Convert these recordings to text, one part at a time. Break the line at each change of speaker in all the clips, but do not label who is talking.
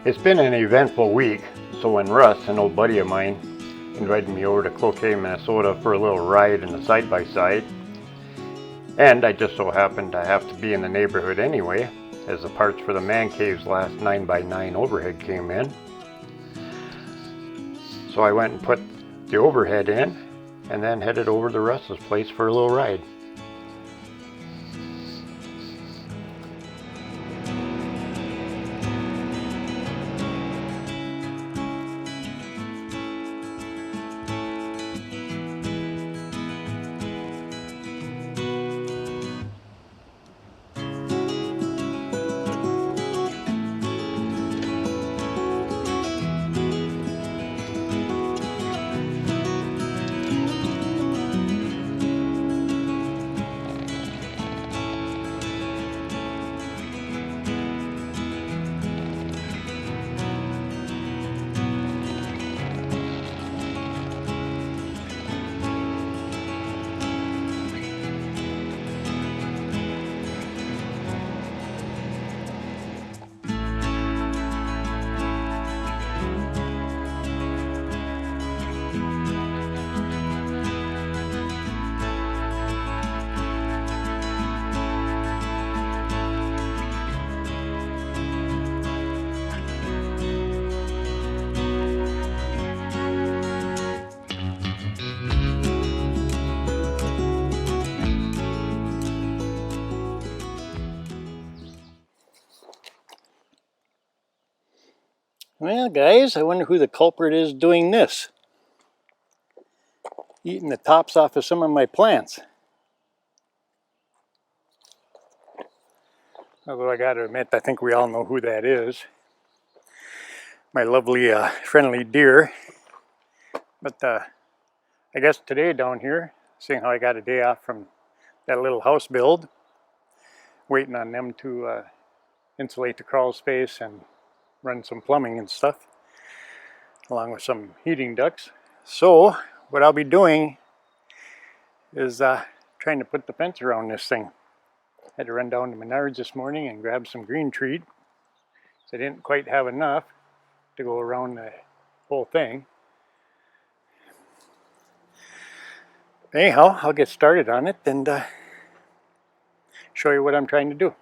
It's been an eventful week, so when Russ, an old buddy of mine, invited me over to Cloquet, Minnesota for a little ride in the side-by-side, and I just so happened to have to be in the neighborhood anyway, as the parts for the man cave's last 9x9 overhead came in. So I went and put the overhead in, and then headed over to Russ's place for a little ride.
Well, guys, I wonder who the culprit is doing this. Eating the tops off of some of my plants. Although I gotta admit, I think we all know who that is. My lovely, friendly deer. But I guess today down here, seeing how I got a day off from that little house build, waiting on them to insulate the crawl space and run some plumbing and stuff, along with some heating ducts. So what I'll be doing is trying to put the fence around this thing. Had to run down to Menards this morning and grab some green treat. So I didn't quite have enough to go around the whole thing. Anyhow, I'll get started on it and show you what I'm trying to do.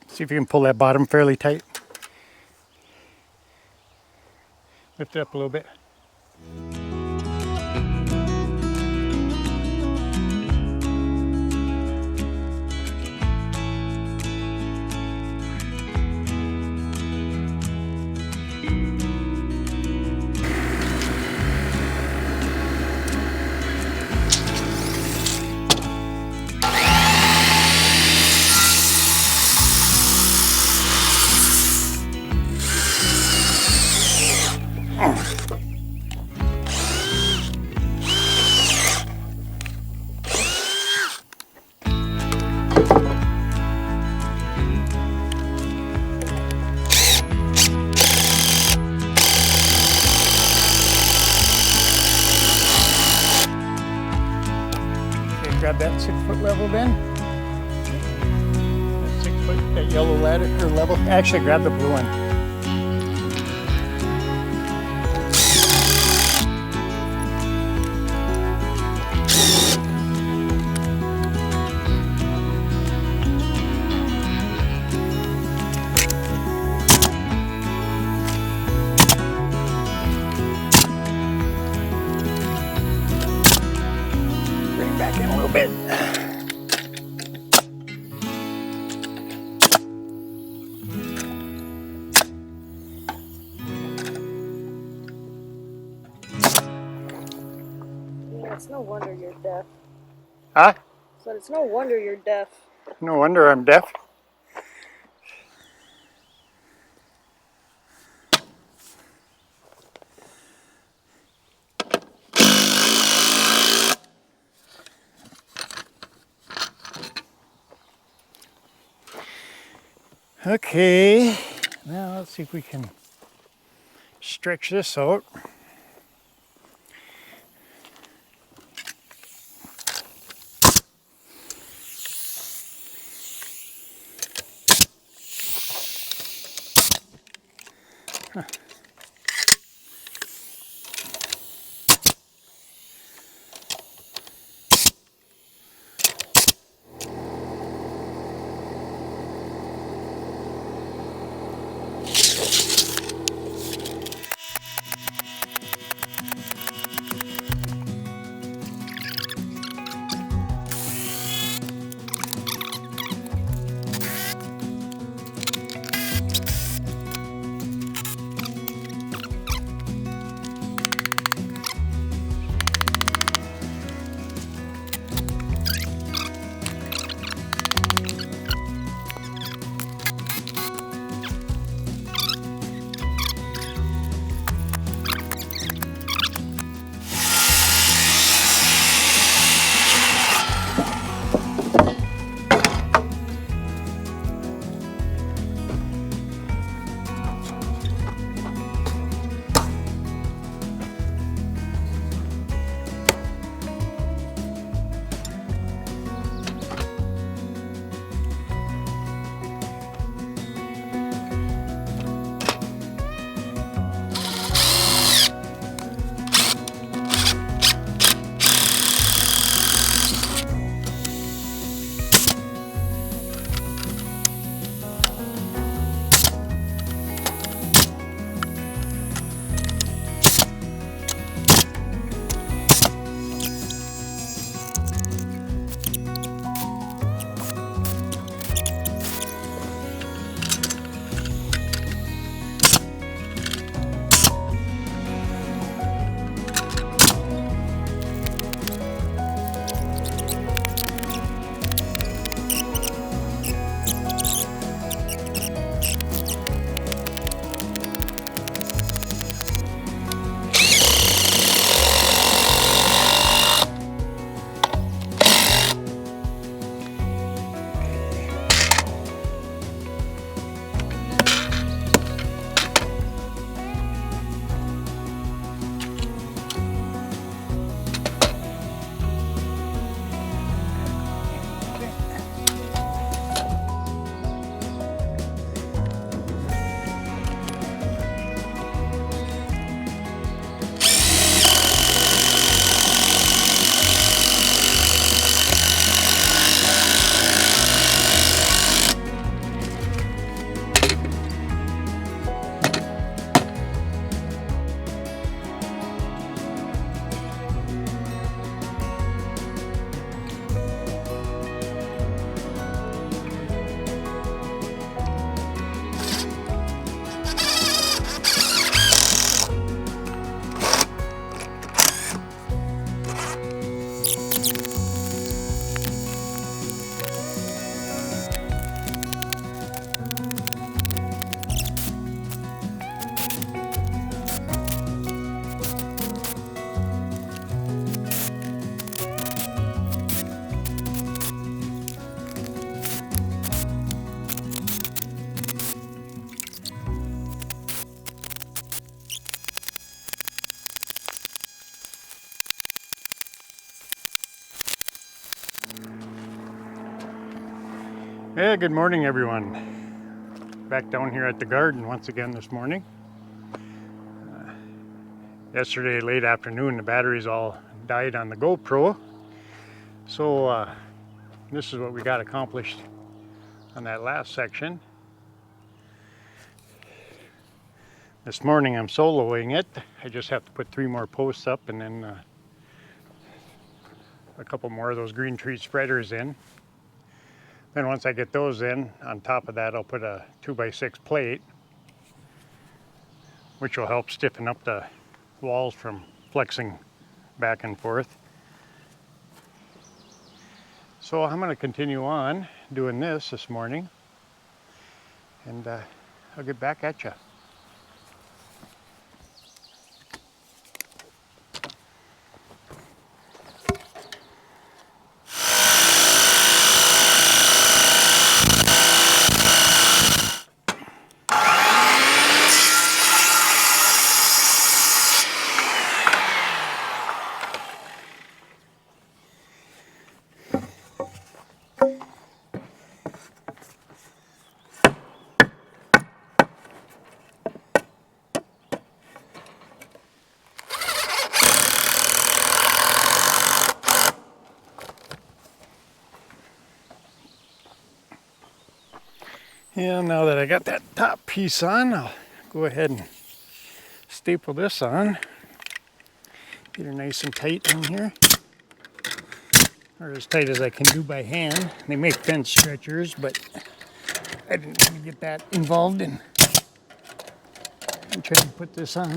See if you can pull that bottom fairly tight. Lift it up a little bit. Grab that 6-foot level then. That 6-foot, that yellow ladder or level. Actually, grab the blue one. Back in a little bit.
Yeah, it's no wonder you're deaf.
Huh?
So it's no wonder you're deaf.
No wonder I'm deaf. Okay, now let's see if we can stretch this out. Yeah, good morning everyone. Back down here at the garden once again this morning. Yesterday late afternoon the batteries all died on the GoPro. So this is what we got accomplished on that last section. This morning I'm soloing it. I just have to put 3 more posts up and then a couple more of those green tree spreaders in. Then once I get those in, on top of that I'll put a 2x6 plate, which will help stiffen up the walls from flexing back and forth. So I'm going to continue on doing this morning, and I'll get back at you. Yeah, now that I got that top piece on, I'll go ahead and staple this on. Get her nice and tight in here. Or as tight as I can do by hand. They make fence stretchers, but I didn't want to get that involved in trying to put this on.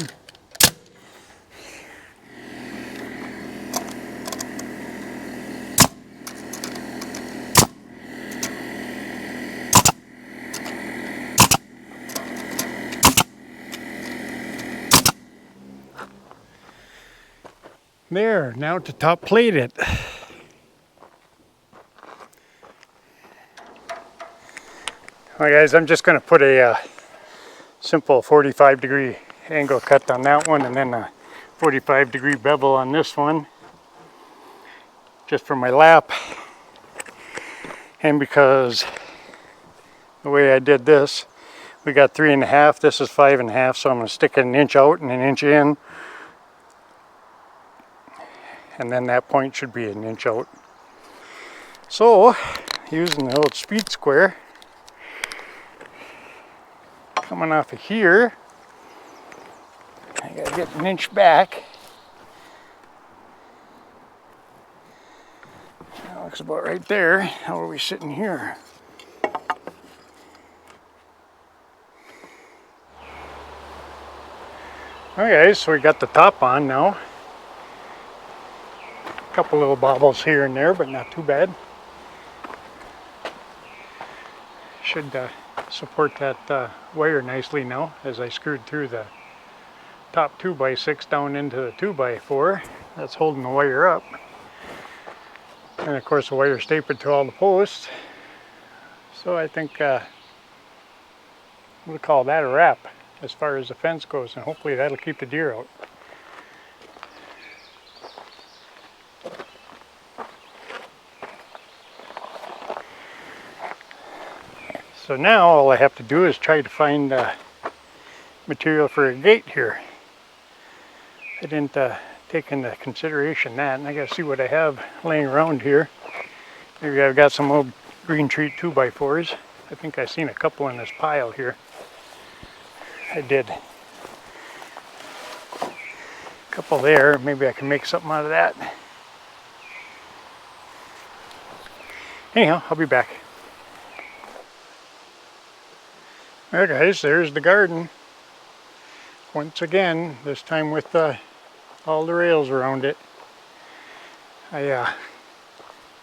There, now to top plate it. Alright guys, I'm just going to put a simple 45-degree angle cut on that one and then a 45-degree bevel on this one. Just for my lap. And because the way I did this, we got 3.5, this is 5.5, so I'm going to stick it 1 inch out and 1 inch in. And then that point should be 1 inch out. So, using the old speed square, coming off of here, I gotta get 1 inch back. That looks about right there. How are we sitting here? Okay, so we got the top on now. A couple little bobbles here and there, but not too bad. Should support that wire nicely now as I screwed through the top 2x6 down into the 2x4. That's holding the wire up. And of course the wire stapled to all the posts. So I think we'll call that a wrap as far as the fence goes, and hopefully that'll keep the deer out. So now all I have to do is try to find material for a gate here. I didn't take into consideration that, and I gotta see what I have laying around here. Maybe I've got some old green tree 2x4s. I think I've seen a couple in this pile here. I did. A couple there, maybe I can make something out of that. Anyhow, I'll be back. Well guys, there's the garden. Once again, this time with all the rails around it. I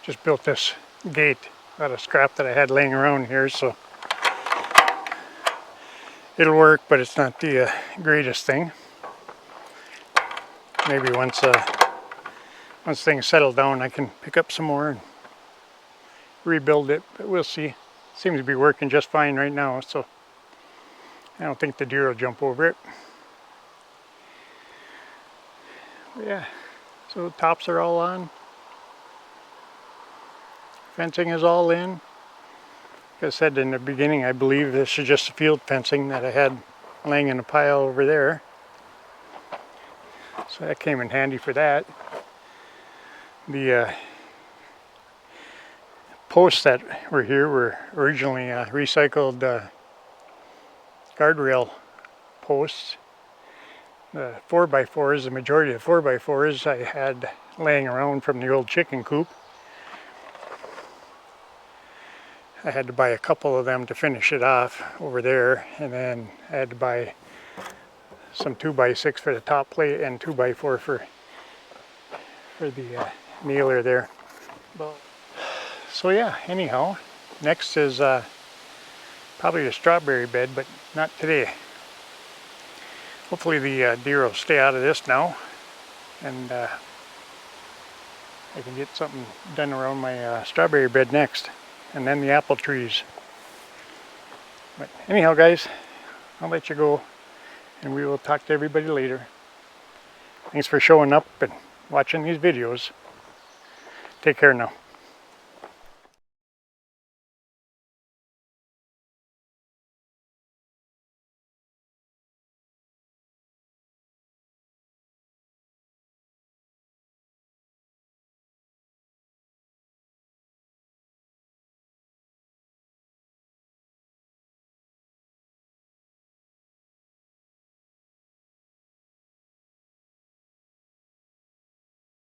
just built this gate out of scrap that I had laying around here, so it'll work, but it's not the greatest thing. Maybe once things settle down, I can pick up some more and rebuild it, but we'll see. It seems to be working just fine right now, so I don't think the deer will jump over it. But yeah, so the tops are all on. Fencing is all in. Like I said in the beginning, I believe this is just field fencing that I had laying in a pile over there. So that came in handy for that. The posts that were here were originally recycled guardrail posts. The 4x4s, the majority of the 4x4s I had laying around from the old chicken coop. I had to buy a couple of them to finish it off over there, and then I had to buy some 2x6 for the top plate and 2x4 for the nailer there. So yeah, anyhow, next is probably the strawberry bed, but not today. Hopefully the deer will stay out of this now, and I can get something done around my strawberry bed next, and then the apple trees. But anyhow guys, I'll let you go, and we will talk to everybody later. Thanks for showing up and watching these videos. Take care now.